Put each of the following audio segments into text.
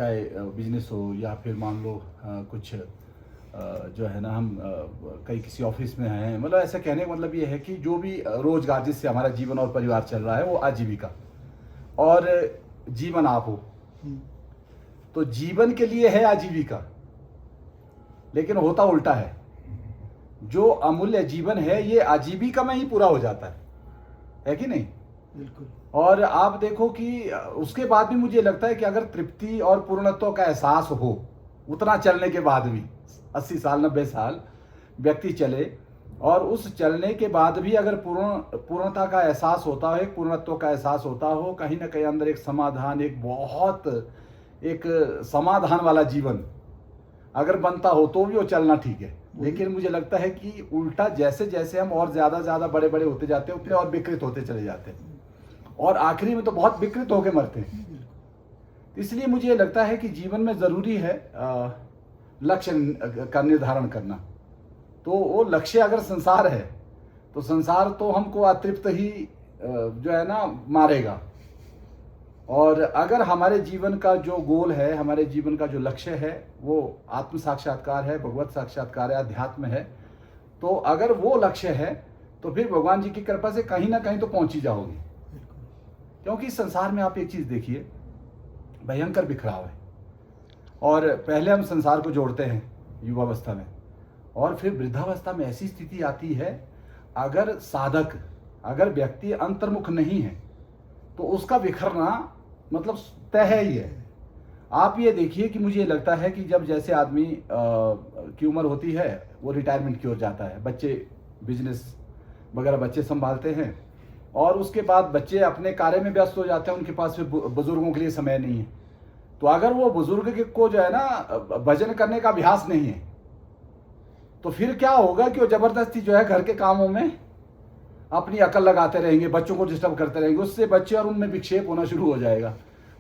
चाहे बिजनेस हो या फिर मान लो कुछ जो है ना हम कहीं किसी ऑफिस में हैं, मतलब ऐसा कहने का मतलब ये है कि जो भी रोजगार जिससे हमारा जीवन और परिवार चल रहा है वो आजीविका और जीवन आप हो। तो जीवन के लिए है आजीविका, लेकिन होता उल्टा है। जो अमूल्य जीवन है ये आजीविका में ही पूरा हो जाता है कि नहीं? बिल्कुल। और आप देखो कि उसके बाद भी मुझे लगता है कि अगर तृप्ति और पूर्णत्व का एहसास हो, उतना चलने के बाद भी 80 साल 90 साल व्यक्ति चले और उस चलने के बाद भी अगर पूर्णता का एहसास होता हो, एक पूर्णत्व का एहसास होता हो, कहीं ना कहीं अंदर एक समाधान, एक समाधान वाला जीवन अगर बनता हो तो भी वो चलना ठीक है। लेकिन मुझे लगता है कि उल्टा जैसे जैसे हम और ज्यादा बड़े बड़े होते जाते हैं उतने और विकृत होते चले जाते हैं और आखिरी में तो बहुत विकृत होकर मरते हैं। इसलिए मुझे ये लगता है कि जीवन में जरूरी है लक्ष्य का निर्धारण करना। तो वो लक्ष्य अगर संसार है तो संसार तो हमको अतृप्त ही जो है ना मारेगा। और अगर हमारे जीवन का जो गोल है, हमारे जीवन का जो लक्ष्य है वो आत्म साक्षात्कार है, भगवत साक्षात्कार है, अध्यात्म है, तो अगर वो लक्ष्य है तो फिर भगवान जी की कृपा से कहीं ना कहीं तो पहुंच ही जाओगे। क्योंकि इस संसार में आप एक चीज देखिए, भयंकर बिखराव है। और पहले हम संसार को जोड़ते हैं युवावस्था में और फिर वृद्धावस्था में ऐसी स्थिति आती है, अगर साधक, अगर व्यक्ति अंतर्मुख नहीं है तो उसका बिखरना मतलब तय है ही है। आप ये देखिए कि मुझे लगता है कि जब जैसे आदमी की उम्र होती है वो रिटायरमेंट की ओर जाता है, बच्चे बिजनेस वगैरह बच्चे संभालते हैं और उसके बाद बच्चे अपने कार्य में व्यस्त हो जाते हैं, उनके पास फिर बुजुर्गों के लिए समय नहीं है। तो अगर वो बुजुर्ग को जो है ना भजन करने का अभ्यास नहीं है तो फिर क्या होगा कि वो जबरदस्ती जो है घर के कामों में अपनी अकल लगाते रहेंगे, बच्चों को डिस्टर्ब करते रहेंगे, उससे बच्चे और उनमें विक्षेप होना शुरू हो जाएगा।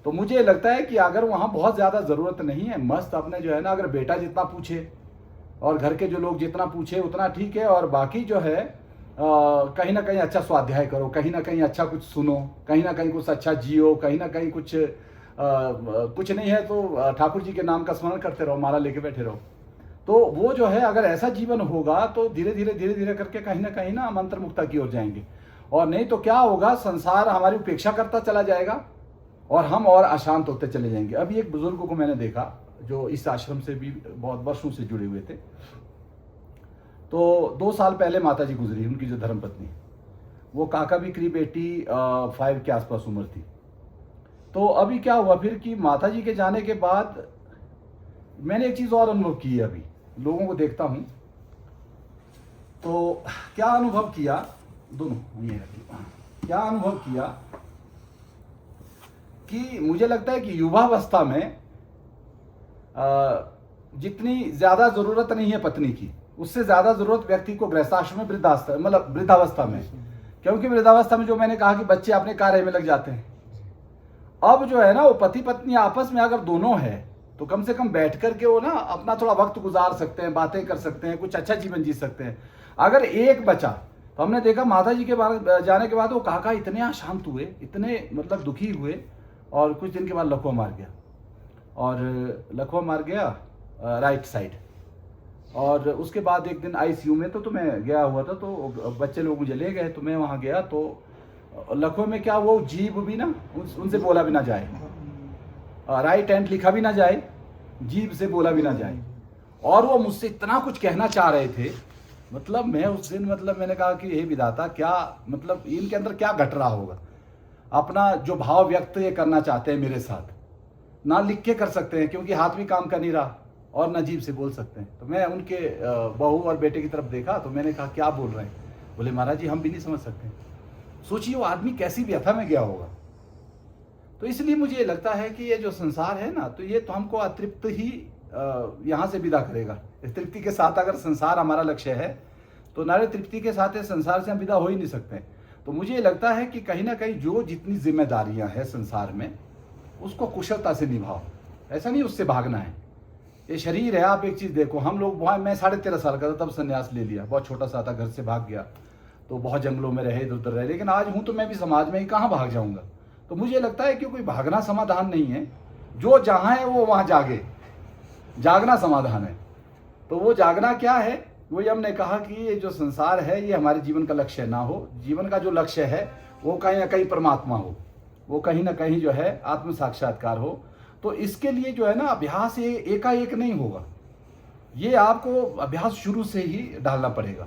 तो मुझे लगता है कि अगर वहाँ बहुत ज़्यादा ज़रूरत नहीं है, मस्त अपने जो है ना, अगर बेटा जितना पूछे और घर के जो लोग जितना पूछे उतना ठीक है, और बाकी जो है कहीं ना कहीं अच्छा स्वाध्याय करो, कहीं ना कहीं अच्छा कुछ सुनो, कहीं ना कहीं कुछ अच्छा जियो, कहीं ना कहीं कुछ नहीं है तो ठाकुर जी के नाम का स्मरण करते रहो, माला लेके बैठे रहो। तो वो जो है अगर ऐसा जीवन होगा तो धीरे धीरे करके कहीं ना हम अंतर्मुक्ता की ओर जाएंगे। और नहीं तो क्या होगा, संसार हमारी उपेक्षा करता चला जाएगा और हम और अशांत होते चले जाएंगे। अभी एक बुजुर्ग को मैंने देखा जो इस आश्रम से भी बहुत वर्षों से जुड़े हुए थे। तो 2 साल पहले माता जी गुजरी, उनकी जो धर्मपत्नी, वो काका भी करीब 85 के आसपास उम्र थी। तो अभी क्या हुआ फिर कि माता जी के जाने के बाद मैंने एक चीज और अनुभव की है। अभी लोगों को देखता हूं तो क्या अनुभव किया, दोनों ये क्या अनुभव किया कि मुझे लगता है कि युवावस्था में जितनी ज्यादा जरूरत नहीं है पत्नी की, उससे ज्यादा जरूरत व्यक्ति को गृहस्थाश्रम में वृद्धावस्था में। क्योंकि वृद्धावस्था में जो मैंने कहा कि बच्चे अपने कार्य में लग जाते हैं। अब जो है ना वो पति पत्नी आपस में अगर दोनों है तो कम से कम बैठ करके वो ना अपना थोड़ा वक्त गुजार सकते हैं, बातें कर सकते हैं, कुछ अच्छा जीवन जी सकते हैं। अगर एक बचा तो हमने देखा माता जी के जाने के बाद वो काका इतने अशांत हुए, इतने मतलब दुखी हुए, और कुछ दिन के बाद लकवा मार गया। और लकवा मार गया राइट साइड। और उसके बाद एक दिन आईसीयू में तो मैं गया हुआ था, तो बच्चे लोग मुझे ले गए, तो मैं वहाँ गया तो लकवे में क्या वो जीभ भी ना उनसे बोला भी ना जाए, राइट हैंड लिखा भी ना जाए, जीभ से बोला भी ना जाए। और वो मुझसे इतना कुछ कहना चाह रहे थे, मतलब मैं उस दिन मैंने कहा कि हे विधाता, क्या मतलब इनके अंदर क्या घट रहा होगा। अपना जो भाव व्यक्त ये करना चाहते हैं मेरे साथ, ना लिख के कर सकते हैं क्योंकि हाथ भी काम कर नहीं रहा, और ना जीभ से बोल सकते हैं। तो मैं उनके बहू और बेटे की तरफ देखा तो मैंने कहा क्या बोल रहे हैं। बोले महाराज जी हम भी नहीं समझ सकते। सोचिए वो आदमी कैसी व्यथा में गया होगा। तो इसलिए मुझे ये लगता है कि ये जो संसार है ना, तो ये तो हमको अतृप्त ही यहाँ से विदा करेगा। इस तृप्ति के साथ अगर संसार हमारा लक्ष्य है तो नारे तृप्ति के साथ इस संसार से हम विदा हो ही नहीं सकते। तो मुझे ये लगता है कि कहीं ना कहीं जो जितनी जिम्मेदारियां हैं संसार में उसको कुशलता से निभाओ। ऐसा नहीं उससे भागना है। ये शरीर है, आप एक चीज देखो, हम लोग मैं 13.5 साल का था तब संन्यास ले लिया, बहुत छोटा सा था, घर से भाग गया, तो बहुत जंगलों में रहे, इधर उधर रहे। लेकिन आज हूं तो मैं भी समाज में ही, कहाँ भाग जाऊंगा। तो मुझे लगता है कि कोई भागना समाधान नहीं है, जो जहाँ है वो वहाँ जागे, जागना समाधान है। तो वो जागना क्या है, वही हमने कहा कि ये जो संसार है ये हमारे जीवन का लक्ष्य ना हो। जीवन का जो लक्ष्य है वो कहीं ना कहीं परमात्मा हो, वो कहीं ना कहीं जो है आत्म साक्षात्कार हो। तो इसके लिए जो है ना अभ्यास ये एकाएक नहीं होगा, ये आपको अभ्यास शुरू से ही डालना पड़ेगा।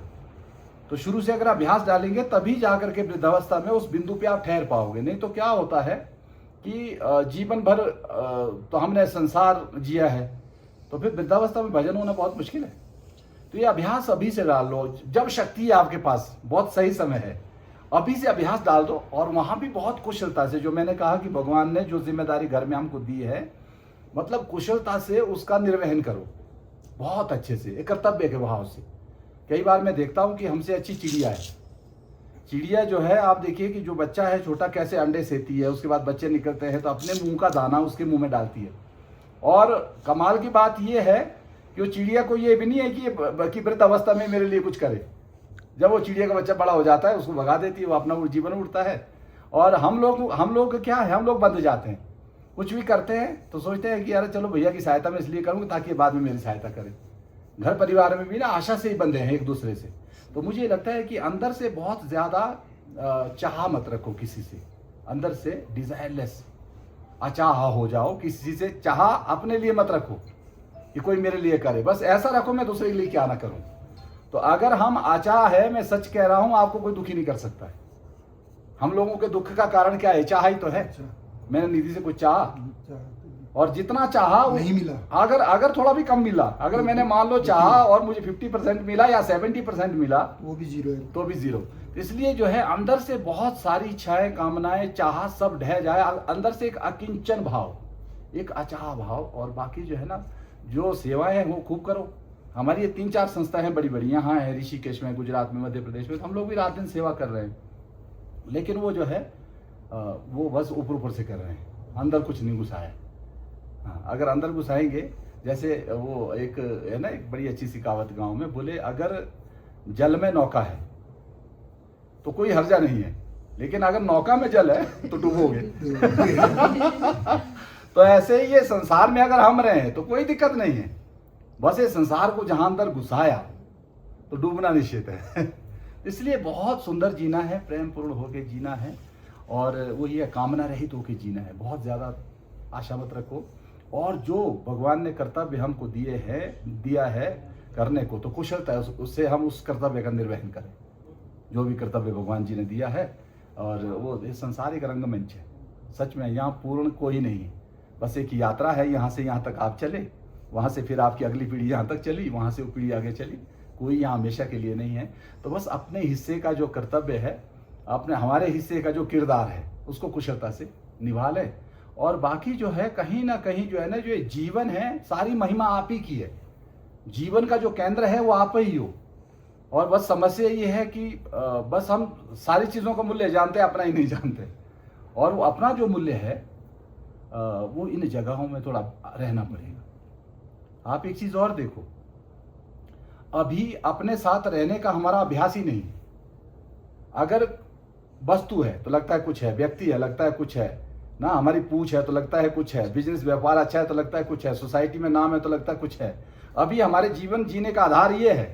तो शुरू से अगर अभ्यास डालेंगे तभी जाकर के वृद्धावस्था में उस बिंदु पे आप ठहर पाओगे। नहीं तो क्या होता है कि जीवन भर तो हमने संसार जिया है, तो फिर वृद्धावस्था में भजन होना बहुत मुश्किल है। तो ये अभ्यास अभी से डाल लो, जब शक्ति है आपके पास, बहुत सही समय है, अभी से अभ्यास डाल दो। और वहाँ भी बहुत कुशलता से, जो मैंने कहा कि भगवान ने जो जिम्मेदारी घर में हमको दी है, मतलब कुशलता से उसका निर्वहन करो, बहुत अच्छे से, एक कर्तव्य के भाव से। कई बार मैं देखता हूँ कि हमसे अच्छी चिड़िया है। चिड़िया जो है, आप देखिए कि जो बच्चा है छोटा कैसे अंडे सेती है, उसके बाद बच्चे निकलते हैं तो अपने मुंह का दाना उसके मुंह में डालती है। और कमाल की बात यह है कि वो चिड़िया को ये भी नहीं है कि वृद्ध अवस्था में मेरे लिए कुछ करे। जब वो चिड़िया का बच्चा बड़ा हो जाता है उसको भगा देती है, वो अपना जीवन उड़ता है। और हम लोग क्या है, हम लोग बंध जाते हैं, कुछ भी करते हैं तो सोचते हैं कि यार चलो भैया की सहायता मैं इसलिए करूँगी ताकि बाद में मेरी सहायता करें। घर परिवार में भी ना आशा से ही बंधे हैं एक दूसरे से। तो मुझे लगता है कि अंदर से बहुत ज़्यादा चाह मत रखो किसी से, अंदर से डिजायरलेस अचाह हो जाओ, किसी से चाह अपने लिए मत रखो कि कोई मेरे लिए करे, बस ऐसा रखो मैं दूसरे के लिए क्या ना करूं। तो अगर हम अचाह है, मैं सच कह रहा हूं, आपको कोई दुखी नहीं कर सकता है। हम लोगों के दुख का कारण क्या है, चाह ही तो है। मैंने निधि से कुछ चाह, और जितना चाहा नहीं मिला, अगर थोड़ा भी कम मिला, अगर मैंने मान लो चाहा और मुझे 50% मिला या 70% मिला, वो भी जीरो है, तो भी जीरो। इसलिए जो है अंदर से बहुत सारी इच्छाएं, कामनाएं, चाह सब ढह जाए, अंदर से एक अकिंचन भाव, एक अचाह भाव। और बाकी जो है ना, जो सेवाएं हैं वो खूब करो। हमारी ये 3-4 संस्थाएं हैं बड़ी बड़ी, यहाँ है ऋषिकेश में, गुजरात में, मध्य प्रदेश में, तो हम लोग भी रात दिन सेवा कर रहे हैं। लेकिन वो जो है वो बस ऊपर से कर रहे हैं, अंदर कुछ नहीं घुसा है। हाँ, अगर अंदर घुसाएंगे, जैसे वो एक है ना, एक बड़ी अच्छी सी कहावत गांव में, बोले अगर जल में नौका है तो कोई हर्जा नहीं है, लेकिन अगर नौका में जल है तो डूबोगे। तो ऐसे ही ये संसार में अगर हम रहे हैं तो कोई दिक्कत नहीं है, बस ये संसार को जहां अंदर घुसाया तो डूबना निश्चित है। इसलिए बहुत सुंदर जीना है, प्रेम पूर्ण होके जीना है, और वो ये कामना रहित होके जीना है। बहुत ज्यादा आशा मत रखो, और जो भगवान ने कर्तव्य हमको दिया है करने को, तो कुशलता है उससे हम उस कर्तव्य का निर्वहन करें, जो भी कर्तव्य भगवान जी ने दिया है। और वो संसार एक रंगमंच है, सच में यहाँ पूर्ण कोई नहीं है, बस एक यात्रा है, यहाँ से यहाँ तक आप चले, वहाँ से फिर आपकी अगली पीढ़ी यहाँ तक चली, वहाँ से वो पीढ़ी आगे चली, कोई यहाँ हमेशा के लिए नहीं है। तो बस अपने हिस्से का जो कर्तव्य है, हमारे हिस्से का जो किरदार है, उसको कुशलता से निभा लें। और बाकी जो है कहीं ना कहीं जो है ना, जो जीवन है सारी महिमा आप ही की है, जीवन का जो केंद्र है वो आप ही हो। और बस समस्या ये है कि बस हम सारी चीज़ों का मूल्य जानते हैं, अपना ही नहीं जानते। और वो अपना जो मूल्य है वो इन जगहों में थोड़ा रहना पड़ेगा। आप एक चीज़ और देखो, अभी अपने साथ रहने का हमारा अभ्यास ही नहीं। अगर वस्तु है तो लगता है कुछ है, व्यक्ति है लगता है कुछ है ना, हमारी पूछ है तो लगता है कुछ है, बिजनेस व्यापार अच्छा है तो लगता है कुछ है, सोसाइटी में नाम है तो लगता है कुछ है। अभी हमारे जीवन जीने का आधार ये है।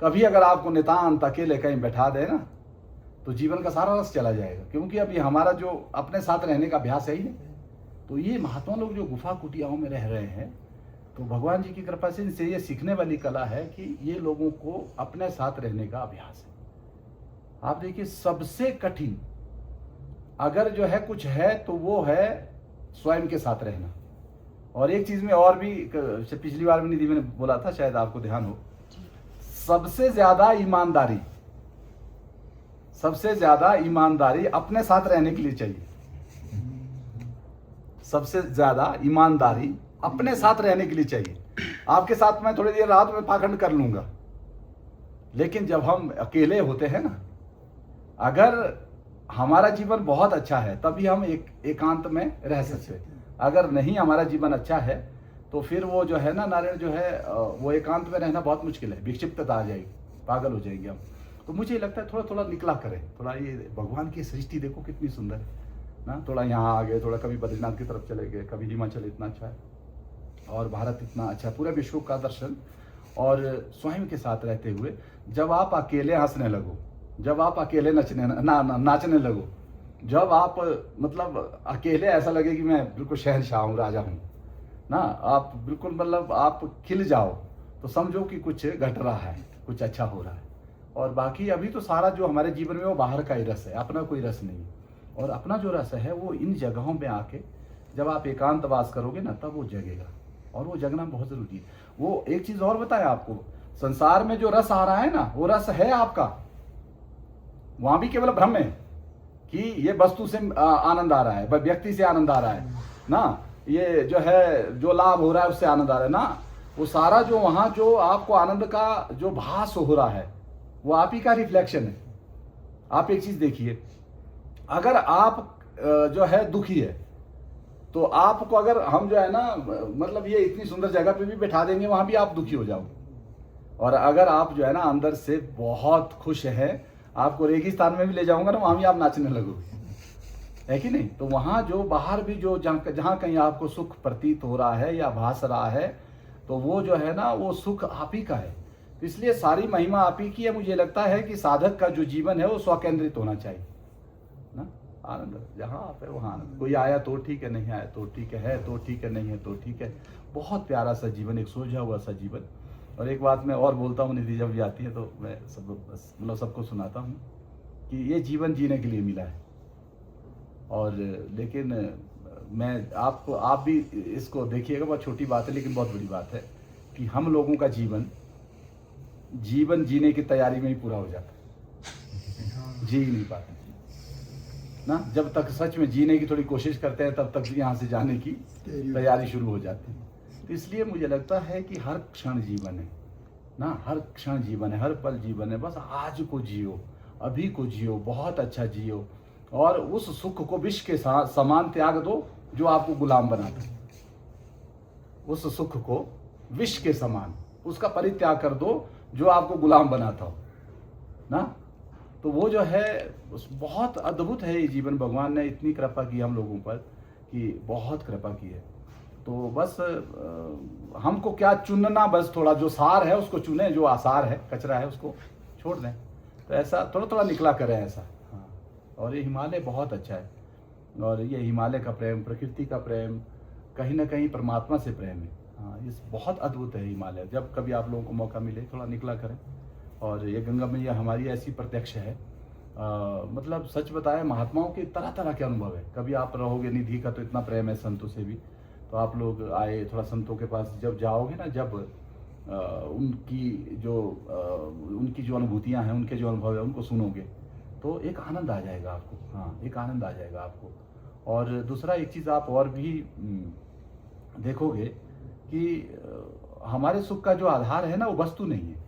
कभी अगर आपको नितांत अकेले कहीं बैठा दे ना, तो जीवन का सारा रस चला जाएगा, क्योंकि अभी हमारा जो अपने साथ रहने का अभ्यास है ही नहीं। तो ये महात्मा लोग जो गुफा कुटियाओं में रह रहे हैं, तो भगवान जी की कृपा से इनसे ये सीखने वाली कला है कि ये लोगों को अपने साथ रहने का अभ्यास है। आप देखिए, सबसे कठिन अगर जो है कुछ है तो वो है स्वयं के साथ रहना। और एक चीज में और भी, पिछली बार में निधि मैंने बोला था, शायद आपको ध्यान हो, सबसे ज्यादा ईमानदारी अपने साथ रहने के लिए चाहिए। सबसे ज्यादा ईमानदारी अपने साथ रहने के लिए चाहिए। आपके साथ मैं थोड़ी देर रात में पाखंड कर लूंगा, लेकिन जब हम अकेले होते हैं ना, अगर हमारा जीवन बहुत अच्छा है तभी हम एकांत में रह सकते हैं। अगर नहीं हमारा जीवन अच्छा है तो फिर वो जो है ना, नारायण जो है, वो एकांत में रहना बहुत मुश्किल है, विक्षिप्तता आ जाएगी, पागल हो जाएंगे हम। तो मुझे लगता है थोड़ा थोड़ा निकला करें, थोड़ा ये भगवान की सृष्टि देखो कितनी सुंदर है ना। थोड़ा यहाँ आ गए, थोड़ा कभी बद्रीनाथ की तरफ चले गए, कभी हिमाचल, इतना अच्छा है और भारत इतना अच्छा है, पूरे विश्व का दर्शन। और स्वयं के साथ रहते हुए जब आप अकेले हंसने लगो, जब आप अकेले नाचने लगो, जब आप मतलब अकेले ऐसा लगे कि मैं बिल्कुल शहंशाह हूँ, राजा हूँ ना, आप बिल्कुल मतलब आप खिल जाओ, तो समझो कि कुछ घट रहा है, कुछ अच्छा हो रहा है। और बाकी अभी तो सारा जो हमारे जीवन में वो बाहर का ही रस है, अपना कोई रस नहीं। और अपना जो रस है वो इन जगहों में आके जब आप एकांतवास करोगे ना, तब वो जगेगा। और वो जगना बहुत जरूरी है। वो एक चीज और बताएं आपको, संसार में जो रस आ रहा है ना, वो रस है आपका, वहां भी केवल भ्रम है कि ये वस्तु से आनंद आ रहा है, व्यक्ति से आनंद आ रहा है ना, ये जो है जो लाभ हो रहा है उससे आनंद आ रहा है ना। वो सारा जो वहां जो आपको आनंद का जो भास हो रहा है, वो आप ही का रिफ्लेक्शन है। आप एक चीज देखिए, अगर आप जो है दुखी है, तो आपको अगर हम जो है ना मतलब ये इतनी सुंदर जगह पे भी बैठा देंगे, वहां भी आप दुखी हो जाओगे। और अगर आप जो है ना अंदर से बहुत खुश हैं, आपको रेगिस्तान में भी ले जाऊंगा ना, वहां भी आप नाचने लगोगे, है कि नहीं। तो वहां जो बाहर भी जो जहां कहीं आपको सुख प्रतीत हो रहा है या भास रहा है, तो वो जो है ना वो सुख आप ही का है। तो इसलिए सारी महिमा आप ही की है। मुझे लगता है कि साधक का जो जीवन है वो स्वकेंद्रित होना चाहिए ना। आनंद जहाँ आप है वहाँ आनंद। कोई आया तो ठीक है, नहीं आया तो ठीक है तो ठीक है, नहीं है तो ठीक है। बहुत प्यारा सा जीवन, एक सोझा हुआ सा जीवन। और एक बात मैं और बोलता हूँ, निधि जब भी आती है तो मैं मतलब सबको सुनाता हूँ कि ये जीवन जीने के लिए मिला है। और लेकिन मैं आप भी इसको देखिएगा, बहुत छोटी बात है लेकिन बहुत बड़ी बात है कि हम लोगों का जीवन जीने की तैयारी में ही पूरा हो जाता है, जी नहीं पाते ना। जब तक सच में जीने की थोड़ी कोशिश करते हैं, तब तक यहाँ से जाने की तैयारी शुरू हो जाती है। तो इसलिए मुझे लगता है कि हर क्षण जीवन है ना, हर क्षण जीवन है, हर पल जीवन है। बस आज को जियो, अभी को जियो, बहुत अच्छा जियो, और उस सुख को विष के समान त्याग दो जो आपको गुलाम बनाता है। उस सुख को विष के समान उसका परित्याग कर दो जो आपको गुलाम बनाता हो ना। तो वो जो है बहुत अद्भुत है ये जीवन। भगवान ने इतनी कृपा की हम लोगों पर कि बहुत कृपा की है। तो बस हमको क्या चुनना, बस थोड़ा जो सार है उसको चुने, जो आसार है कचरा है उसको छोड़ दें। तो ऐसा थोड़ा थोड़ा निकला करें ऐसा। हाँ, और ये हिमालय बहुत अच्छा है। और ये हिमालय का प्रेम, प्रकृति का प्रेम, कहीं ना कहीं परमात्मा से प्रेम है। हाँ, ये बहुत अद्भुत है हिमालय। जब कभी आप लोगों को मौका मिले थोड़ा निकला करें। और ये गंगा मैया हमारी ऐसी प्रत्यक्ष है, मतलब सच बताएं महात्माओं के तरह तरह के अनुभव है। कभी आप रहोगे, निधि का तो इतना प्रेम है संतों से भी, तो आप लोग आए थोड़ा संतों के पास जब जाओगे ना, जब उनकी जो अनुभूतियाँ हैं, उनके जो अनुभव है उनको सुनोगे, तो एक आनंद आ जाएगा आपको। हाँ, एक आनंद आ जाएगा आपको। और दूसरा एक चीज़ आप और भी देखोगे कि हमारे सुख का जो आधार है ना, वो वस्तु नहीं है।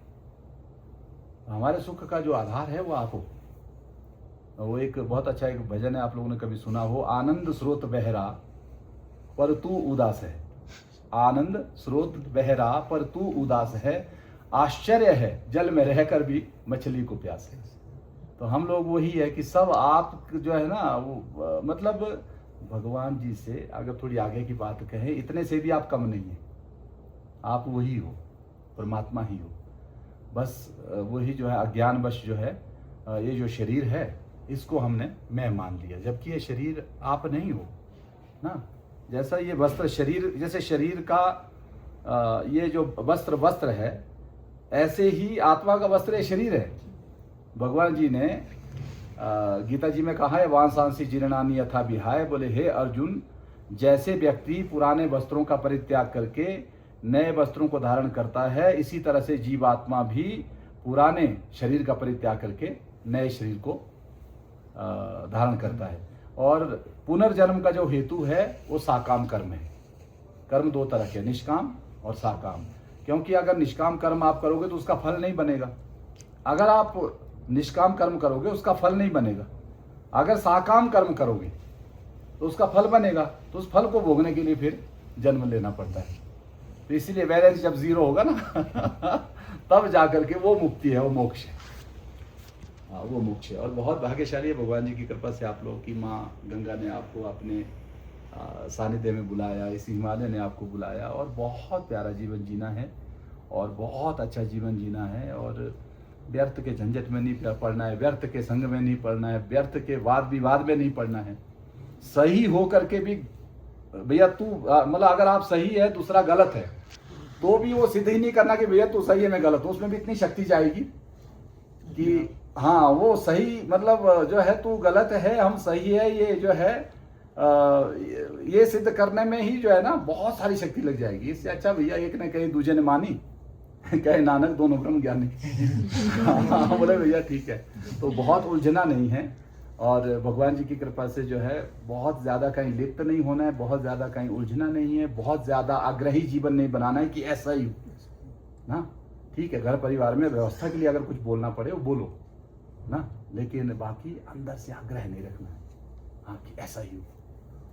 हमारे सुख का जो आधार है वो आप हो। वो एक बहुत अच्छा एक भजन है, आप लोगों ने कभी सुना हो, आनंद स्रोत बहरा पर तू उदास है। आनंद स्रोत बहरा पर तू उदास है, आश्चर्य है जल में रहकर भी मछली को प्यास है। तो हम लोग वही है कि सब आप जो है ना वो मतलब भगवान जी से अगर थोड़ी आगे की बात कहें, इतने से भी आप कम नहीं है। आप वही हो, परमात्मा ही हो। बस वही जो है अज्ञानवश जो है ये जो शरीर है इसको हमने मैं मान लिया, जबकि ये शरीर आप नहीं हो ना। जैसा ये वस्त्र शरीर, जैसे शरीर का ये जो वस्त्र है, ऐसे ही आत्मा का वस्त्र ये शरीर है। भगवान जी ने गीता जी में कहा है, वांसांसी जीर्णानि यथा विहाय, बोले हे अर्जुन, जैसे व्यक्ति पुराने वस्त्रों का परित्याग करके नए वस्त्रों को धारण करता है, इसी तरह से जीवात्मा भी पुराने शरीर का परित्याग करके नए शरीर को धारण करता है। और पुनर्जन्म का जो हेतु है वो साकाम कर्म है। कर्म दो तरह के, निष्काम और साकाम। क्योंकि अगर निष्काम कर्म आप करोगे तो उसका फल नहीं बनेगा। अगर आप निष्काम कर्म करोगे उसका फल नहीं बनेगा। अगर साकाम कर्म करोगे तो उसका फल बनेगा। तो उस फल को भोगने के लिए फिर जन्म लेना पड़ता है। तो इसीलिए वैलेंस जब जीरो होगा ना तब जाकर के वो मुक्ति है, वो मोक्ष है। हाँ, वो मोक्ष है। और बहुत भाग्यशाली है, भगवान जी की कृपा से आप लोगों की माँ गंगा ने आपको अपने सानिध्य में बुलाया, इस हिमालय ने आपको बुलाया, और बहुत प्यारा जीवन जीना है और बहुत अच्छा जीवन जीना है। और व्यर्थ के झंझट में नहीं पड़ना है, व्यर्थ के संग में नहीं पड़ना है, व्यर्थ के वाद विवाद में नहीं पड़ना है। सही हो करके भी भैया तू मतलब अगर आप सही है दूसरा गलत है तो भी वो सिद्ध ही नहीं करना कि भैया तू सही है मैं गलत हूँ। उसमें भी इतनी शक्ति जाएगी कि हाँ वो सही मतलब जो है तू गलत है हम सही है, ये जो है ये सिद्ध करने में ही जो है ना बहुत सारी शक्ति लग जाएगी। इससे अच्छा भैया एक ने कही दूजे ने मानी, कहे नानक दोनों ब्रह्म ज्ञानी। हाँ बोले भैया ठीक है। तो बहुत उलझना नहीं है और भगवान जी की कृपा से जो है बहुत ज़्यादा कहीं लिप्त नहीं होना है, बहुत ज़्यादा कहीं उलझना नहीं है, बहुत ज़्यादा आग्रही जीवन नहीं बनाना है कि ऐसा ही ना। ठीक है, घर परिवार में व्यवस्था के लिए अगर कुछ बोलना पड़े वो बोलो ना, लेकिन बाकी अंदर से आग्रह नहीं रखना है हाँ कि ऐसा ही हो।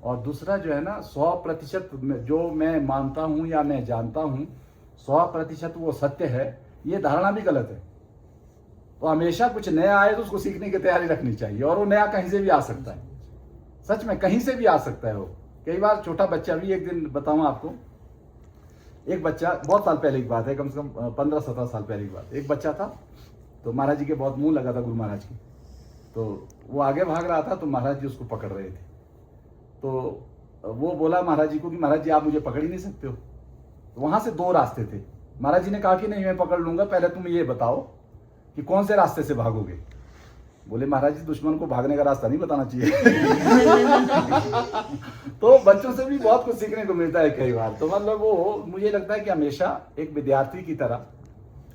और दूसरा जो है ना 100% जो मैं मानता हूँ या मैं जानता हूँ 100% वो सत्य है, ये धारणा भी गलत है। तो हमेशा कुछ नया आए तो उसको सीखने की तैयारी रखनी चाहिए, और वो नया कहीं से भी आ सकता है, सच में कहीं से भी आ सकता है वो। कई बार छोटा बच्चा भी, एक दिन बताऊँ आपको, एक बच्चा बहुत साल पहले की बात है, कम से कम 15-17 साल पहले की बात। एक बच्चा था तो महाराज जी के बहुत मुंह लगा था गुरु महाराज की, तो वो आगे भाग रहा था तो महाराज जी उसको पकड़ रहे थे। तो वो बोला महाराज जी को कि महाराज जी आप मुझे पकड़ ही नहीं सकते हो। तो वहां से 2 रास्ते थे। महाराज जी ने कहा कि नहीं मैं पकड़ लूंगा, पहले तुम ये बताओ कि कौन से रास्ते से भागोगे। बोले महाराज जी दुश्मन को भागने का रास्ता नहीं बताना चाहिए। तो बच्चों से भी बहुत कुछ सीखने को मिलता है कई बार। तो मतलब वो मुझे लगता है कि हमेशा एक विद्यार्थी की तरह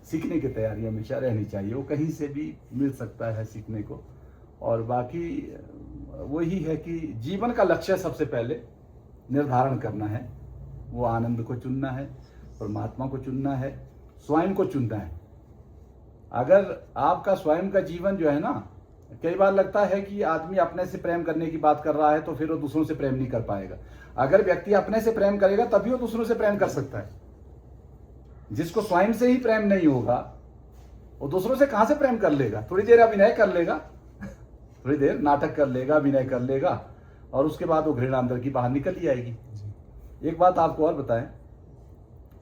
सीखने की तैयारी हमेशा रहनी चाहिए, वो कहीं से भी मिल सकता है सीखने को। और बाकी वही है कि जीवन का लक्ष्य सबसे पहले निर्धारण करना है, वो आनंद को चुनना है, परमात्मा को चुनना है, स्वयं को चुनना है। अगर आपका स्वयं का जीवन जो है ना, कई बार लगता है कि आदमी अपने से प्रेम करने की बात कर रहा है तो फिर वो दूसरों से प्रेम नहीं कर पाएगा। अगर व्यक्ति अपने से प्रेम करेगा तभी वो दूसरों से प्रेम कर सकता है। जिसको स्वयं से ही प्रेम नहीं होगा वो दूसरों से कहां से प्रेम कर लेगा। थोड़ी देर अभिनय कर लेगा, थोड़ी देर नाटक कर लेगा, अभिनय कर लेगा, और उसके बाद वो घृणा अंदर की बाहर निकल ही आएगी। एक बात आपको और बताएं,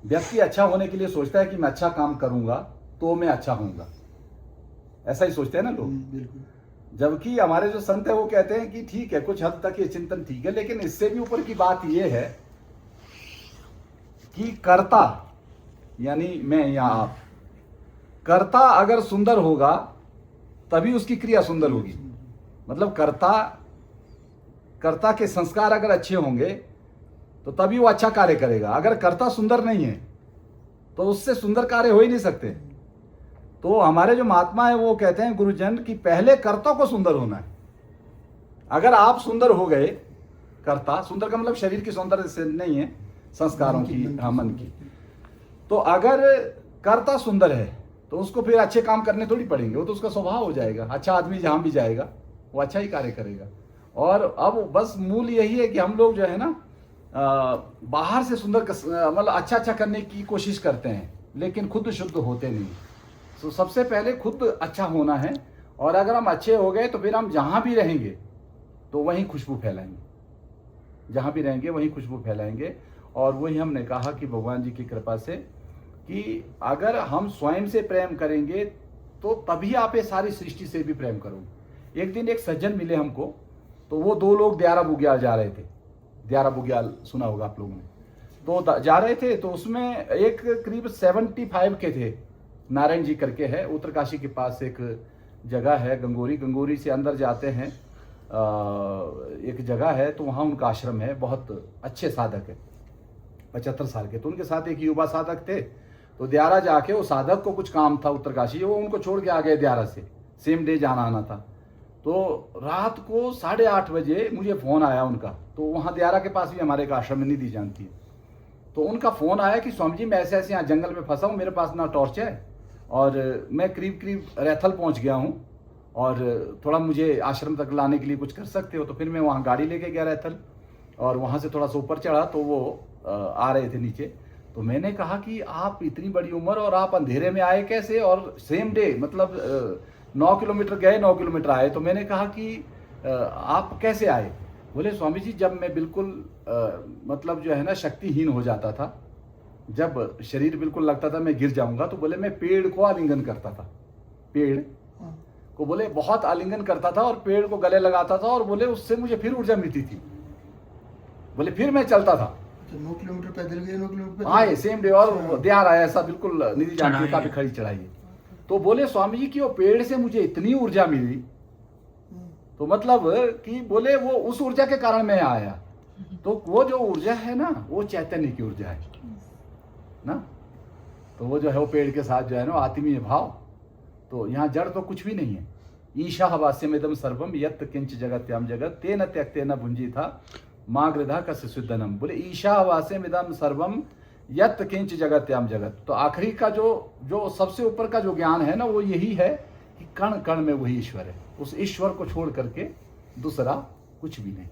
व्यक्ति अच्छा होने के लिए सोचता है कि मैं अच्छा काम करूंगा तो मैं अच्छा होऊंगा, ऐसा ही सोचते हैं ना लोग। जबकि हमारे जो संत है वो कहते हैं कि ठीक है कुछ हद तक ये चिंतन ठीक है, लेकिन इससे भी ऊपर की बात ये है कि कर्ता यानी मैं या आप, कर्ता अगर सुंदर होगा तभी उसकी क्रिया सुंदर होगी। मतलब कर्ता के संस्कार अगर अच्छे होंगे तो तभी वो अच्छा कार्य करेगा। अगर कर्ता सुंदर नहीं है तो उससे सुंदर कार्य हो ही नहीं सकते। तो हमारे जो महात्मा है वो कहते हैं गुरुजन कि पहले कर्ता को सुंदर होना है। अगर आप सुंदर हो गए, कर्ता सुंदर का मतलब शरीर की सौंदर्य से नहीं है, संस्कारों की, मन की। तो अगर कर्ता सुंदर है तो उसको फिर अच्छे काम करने थोड़ी पड़ेंगे, वो तो उसका स्वभाव हो जाएगा। अच्छा आदमी जहां भी जाएगा वो अच्छा ही कार्य करेगा। और अब बस मूल यही है कि हम लोग जो है ना बाहर से सुंदर मतलब अच्छा करने की कोशिश करते हैं, लेकिन खुद शुद्ध होते नहीं। तो सबसे पहले खुद अच्छा होना है, और अगर हम अच्छे हो गए तो फिर हम जहां भी रहेंगे तो वहीं खुशबू फैलाएंगे, जहां भी रहेंगे वहीं खुशबू फैलाएंगे। और वही हमने कहा कि भगवान जी की कृपा से कि अगर हम स्वयं से प्रेम करेंगे तो तभी आप ये सारी सृष्टि से भी प्रेम करोगे। एक दिन एक सज्जन मिले हमको, तो वो 2 लोग द्यारा बुग्याल जा रहे थे। द्यारा बुग्याल सुना होगा आप लोगों ने। तो जा रहे थे तो उसमें एक करीब 75 के थे। नारायण जी करके है, उत्तरकाशी के पास एक जगह है, गंगोरी से अंदर जाते हैं एक जगह है, तो वहाँ उनका आश्रम है। बहुत अच्छे साधक है, 75 साल के। तो उनके साथ एक युवा साधक थे। तो द्यारा जाके वो साधक को कुछ काम था उत्तरकाशी, वो उनको छोड़ के आ गए द्यारा से, सेम डे जाना आना था। तो रात को 8:30 बजे मुझे फ़ोन आया उनका। तो वहाँ द्यारा के पास भी हमारे एक आश्रम में निधि जानती है। तो उनका फ़ोन आया कि स्वामी जी मैं ऐसे ऐसे यहाँ जंगल में फंसा हूँ, मेरे पास ना टॉर्च है और मैं करीब रैथल पहुँच गया हूँ, और थोड़ा मुझे आश्रम तक लाने के लिए कुछ कर सकते हो। तो फिर मैं वहाँ गाड़ी लेके गया रैथल, और वहाँ से थोड़ा सा ऊपर चढ़ा तो वो आ रहे थे नीचे। तो मैंने कहा कि आप इतनी बड़ी उम्र और आप अंधेरे में आए कैसे, और सेम डे मतलब 9 किलोमीटर गए, 9 किलोमीटर आए। तो मैंने कहा कि आप कैसे आए? बोले स्वामी जी, जब मैं बिल्कुल मतलब जो है ना शक्तिहीन हो जाता था, जब शरीर बिल्कुल लगता था मैं गिर जाऊंगा, तो बोले मैं पेड़ को आलिंगन करता था, पेड़ को बोले बहुत आलिंगन करता था और पेड़ को गले लगाता था, और बोले उससे मुझे फिर ऊर्जा मिलती थी। बोले फिर मैं चलता था। तो 9 किलोमीटर पैदल गए, 9 किलोमीटर आए सेम डे, और दिहाड़ आया ऐसा बिल्कुल निधि जानती है, काफी खड़ी चढ़ाई है। तो बोले स्वामी जी कि वो पेड़ से मुझे इतनी ऊर्जा मिली, तो मतलब कि बोले वो उस ऊर्जा के कारण मैं आया। तो वो जो ऊर्जा है ना, वो चैतन्य की ऊर्जा है ना। तो वो जो है वो पेड़ के साथ जो है ना आत्मीय भाव। तो यहाँ जड़ तो कुछ भी नहीं है। ईशा वास्यमिदम सर्वम यत् किंच जगत्याम जगत तेन त्यक्तेन भुंजी था माँ गृधा का सुदनम। बोले ईशा वास्यमिदम सर्वम यत् किंच जगत्याम जगत। तो आखिरी का जो सबसे ऊपर का जो ज्ञान है ना, वो यही है कि कण कण में वही ईश्वर है। उस ईश्वर को छोड़ करके दूसरा कुछ भी नहीं।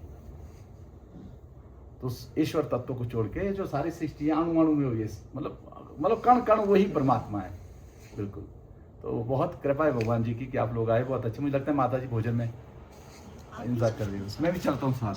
तो उस ईश्वर तत्व को छोड़ के जो सारी सृष्टि अणु अणु में हुई, मतलब कण कण वही परमात्मा है बिल्कुल। तो बहुत कृपा है भगवान जी की कि आप लोग आए, बहुत अच्छे। मुझे लगता है माता जी भोजन में इंतजार कर रही है, मैं भी चलता हूँ साथ।